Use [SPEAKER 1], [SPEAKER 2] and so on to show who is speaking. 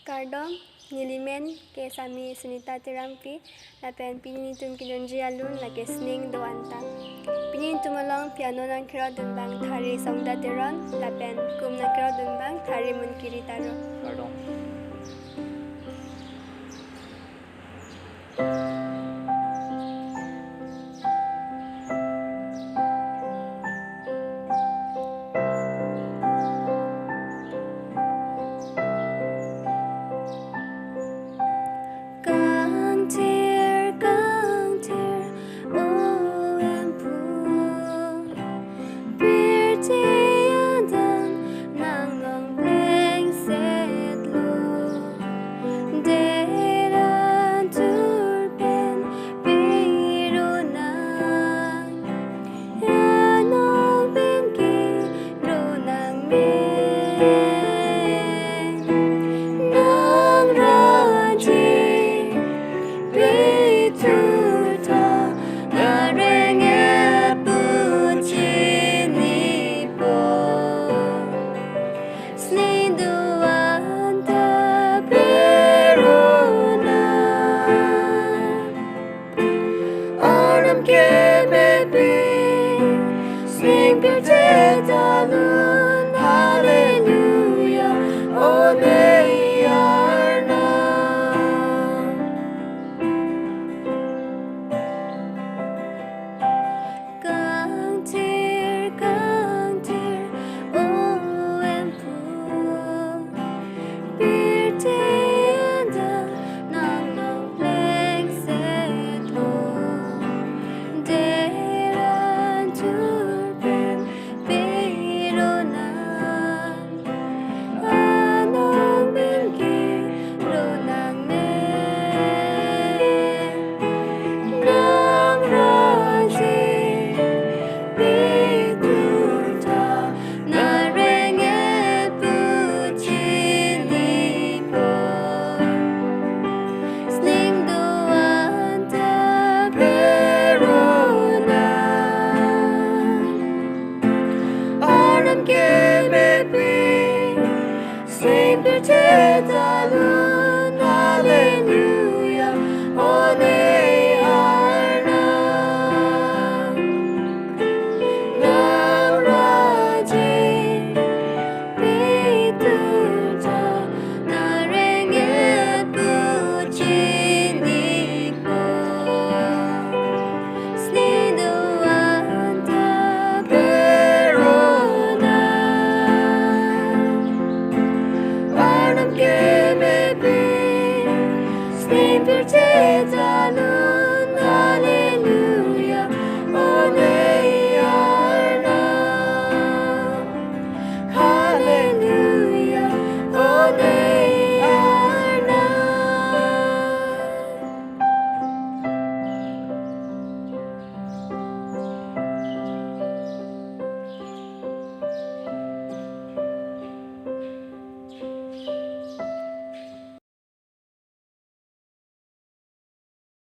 [SPEAKER 1] Kardom, Nilimen, ke sami sunita tirampi, lapen pinitum kilonji alun lake SINING do ANTA. Pinitum along piano nang kero dumbang thari songda tiron, lapen kum nang kero dumbang thari mun kiri taro.
[SPEAKER 2] Kardom.
[SPEAKER 1] Kangthir, Kangthir, oh Hemphu, Pirthe adang, nong plengset lo, thur petur Anong kero nong raje petur reng chinipo ANTA Arnam mepik sing Pirthe talun hallelujah onei Arnam Kangthir, Kangthir, oh Hemphu, Pirthe adang nong plengset lo, thur petur Anong kero nong raje petur reng chinipo SINING do ANTA Arnam mepik sing Pirthe talun